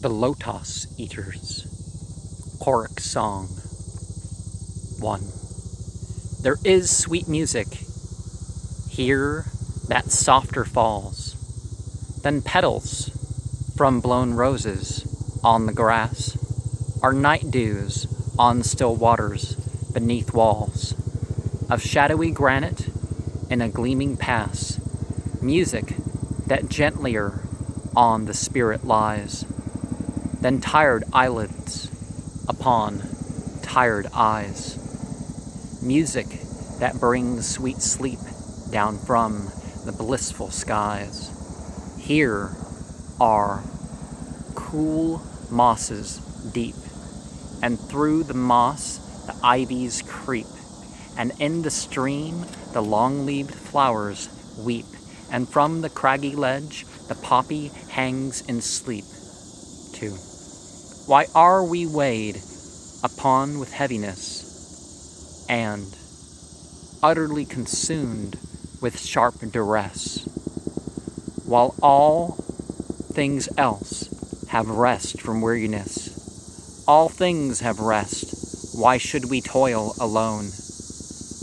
The Lotos Eaters. Choric Song 1. There is sweet music here that softer falls than petals from blown roses on the grass, are night dews on still waters beneath walls of shadowy granite in a gleaming pass, music that gentlier on the spirit lies than tired eyelids upon tired eyes, music that brings sweet sleep down from the blissful skies. Here are cool mosses deep, and through the moss the ivies creep, and in the stream the long-leaved flowers weep, and from the craggy ledge the poppy hangs in sleep. 2. Why are we weighed upon with heaviness, and utterly consumed with sharp duress, while all things else have rest from weariness? All things have rest. Why should we toil alone?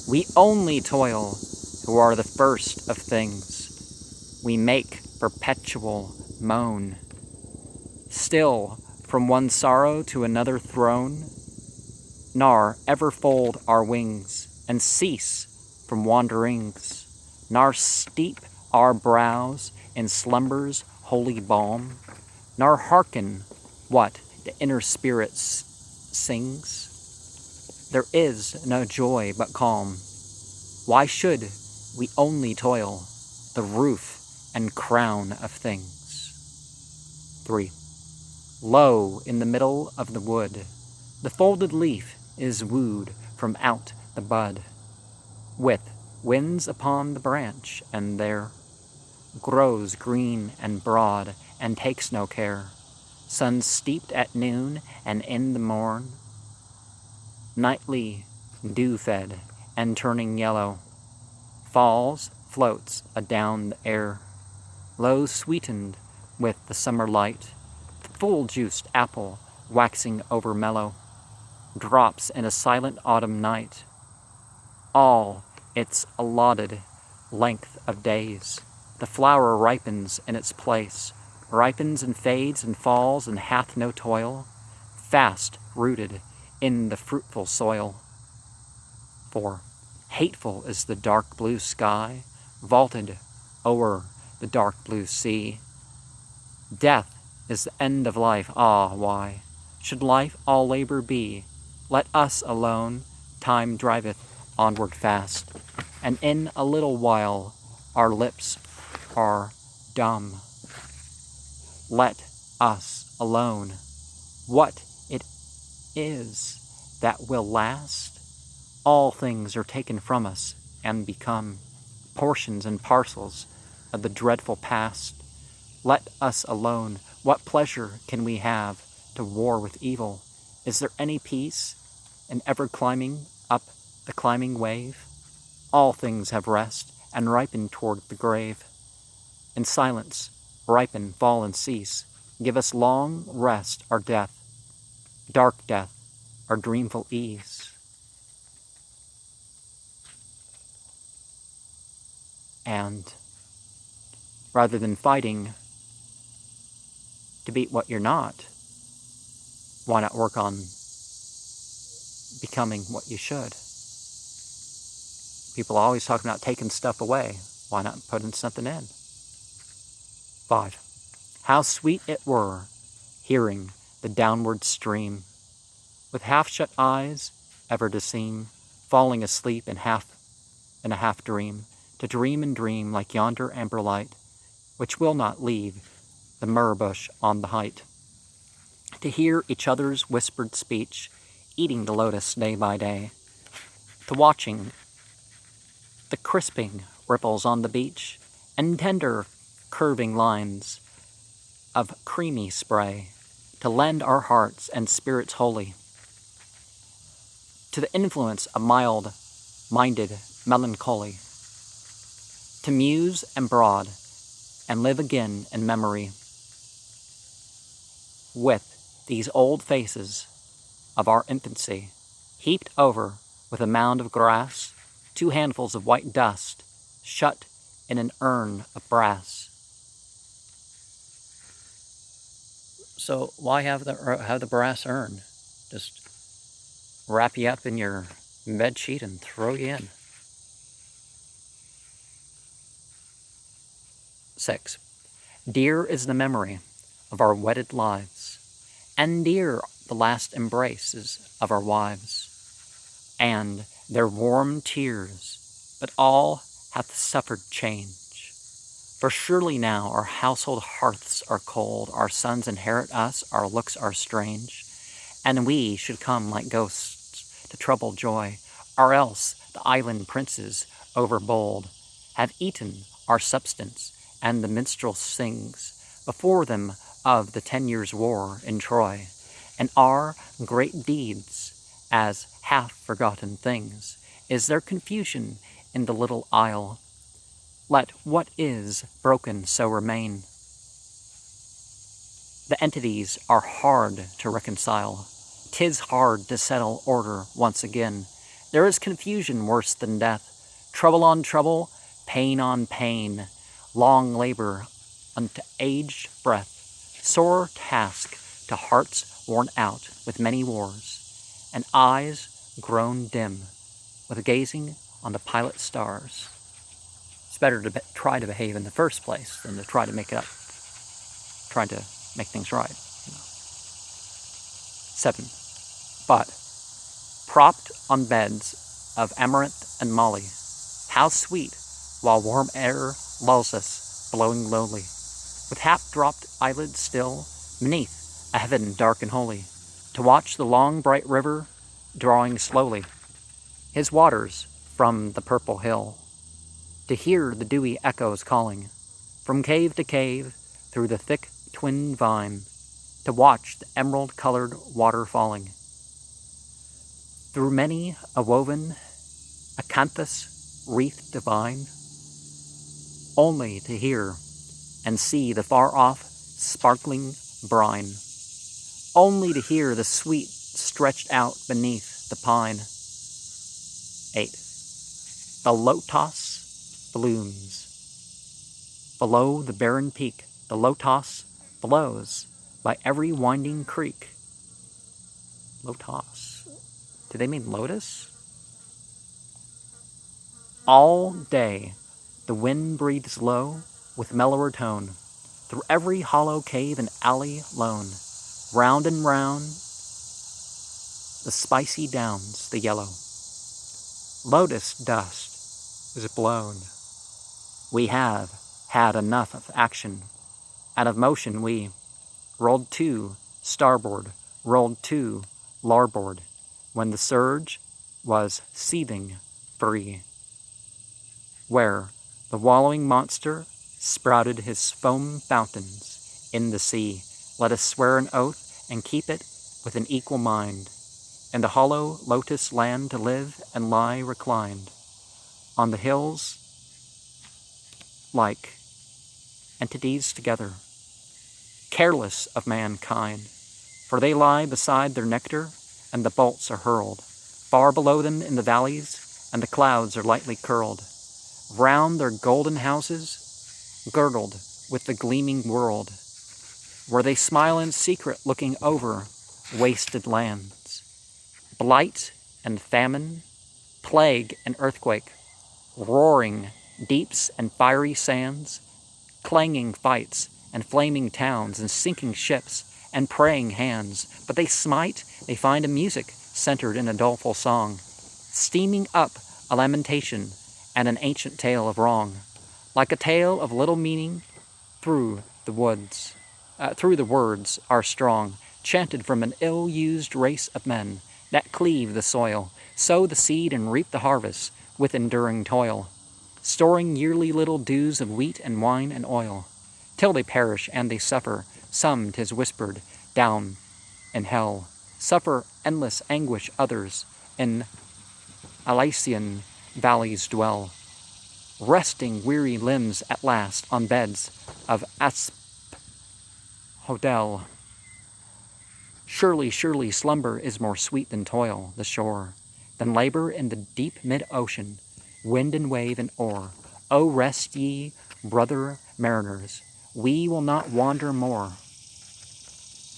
We only toil who are the first of things. We make perpetual moan, still from one sorrow to another thrown, nor ever fold our wings and cease from wanderings, nor steep our brows in slumber's holy balm, nor hearken what the inner spirit sings. There is no joy but calm. Why should we only toil, the roof and crown of things? 3. Lo, in the middle of the wood, the folded leaf is wooed from out the bud, with winds upon the branch, and there grows green and broad, and takes no care. Sun steeped at noon and in the morn, nightly dew-fed and turning yellow, falls, floats adown the air, low sweetened with the summer light, the full-juiced apple waxing over mellow, drops in a silent autumn night, all its allotted length of days. The flower ripens in its place, ripens and fades and falls and hath no toil, fast rooted in the fruitful soil. 4. Hateful is the dark blue sky, vaulted o'er the dark blue sea. Death is the end of life. Ah, why should life all labor be? Let us alone. Time driveth onward fast, and in a little while our lips are dumb. Let us alone. What it is that will last? All things are taken from us and become portions and parcels of the dreadful past. Let us alone. What pleasure can we have to war with evil? Is there any peace in ever climbing up the climbing wave? All things have rest and ripen toward the grave. In silence, ripen, fall, and cease. Give us long rest or death, dark death or dreamful ease. And rather than fighting to beat what you're not, why not work on becoming what you should? People are always talking about taking stuff away. Why not putting something in? 5. How sweet it were, hearing the downward stream, with half-shut eyes ever to seem, falling asleep in a half dream, to dream and dream like yonder amber light, which will not leave the myrrh bush on the height, to hear each other's whispered speech, eating the lotus day by day, to watching the crisping ripples on the beach, and tender curving lines of creamy spray, to lend our hearts and spirits wholly to the influence of mild-minded melancholy, to muse and broad and live again in memory, with these old faces of our infancy, heaped over with a mound of grass, 2 handfuls of white dust, shut in an urn of brass. So why have the brass urn? Just wrap you up in your bed sheet and throw you in. 6. Dear is the memory of our wedded lives, and dear the last embraces of our wives, and their warm tears, but all hath suffered change. For surely now our household hearths are cold, our sons inherit us, our looks are strange, and we should come like ghosts to trouble joy, or else the island princes, overbold, have eaten our substance, and the minstrel sings before them of the 10 years' war in Troy, and our great deeds as half-forgotten things. Is there confusion in the little isle? Let what is broken so remain. The entities are hard to reconcile. 'Tis hard to settle order once again. There is confusion worse than death, trouble on trouble, pain on pain, long labor unto aged breath, sore task to hearts worn out with many wars, and eyes grown dim with gazing on the pilot stars. It's better to try to behave in the first place than to try to make it up, try to make things right. 7. But, propped on beds of amaranth and molly, how sweet, while warm air lulls us, blowing lowly, with half-dropped eyelids still, beneath a heaven dark and holy, to watch the long bright river drawing slowly his waters from the purple hill, to hear the dewy echoes calling from cave to cave through the thick twin vine, to watch the emerald-colored water falling through many a woven acanthus wreath divine, only to hear and see the far-off sparkling brine, only to hear the sweet stretched out beneath the pine. 8. The Lotos blooms. Below the barren peak, the Lotos blows by every winding creek. Lotos. Do they mean lotus? All day the wind breathes low with mellower tone, through every hollow cave and alley lone, round and round the spicy downs, the yellow lotus dust is blown. We have had enough of action, and of motion we rolled to starboard, rolled to larboard, when the surge was seething free, where the wallowing monster sprouted his foam fountains in the sea. Let us swear an oath and keep it with an equal mind, in the hollow lotus land to live and lie reclined on the hills like entities together, careless of mankind, for they lie beside their nectar, and the bolts are hurled far below them in the valleys, and the clouds are lightly curled round their golden houses, girdled with the gleaming world, where they smile in secret, looking over wasted lands. Blight and famine, plague and earthquake, roaring deeps and fiery sands, clanging fights and flaming towns and sinking ships and praying hands. But they smite, they find a music centered in a doleful song, steaming up a lamentation and an ancient tale of wrong, like a tale of little meaning through the words are strong, chanted from an ill-used race of men that cleave the soil, sow the seed and reap the harvest with enduring toil, storing yearly little dews of wheat and wine and oil, till they perish and they suffer. Some, 'tis whispered, down in hell suffer endless anguish, others in Elysian valleys dwell, resting weary limbs at last on beds of asphodel. Surely, surely slumber is more sweet than toil, the shore, than labor in the deep mid-ocean, wind and wave and oar. Oh, rest ye, brother mariners, we will not wander more.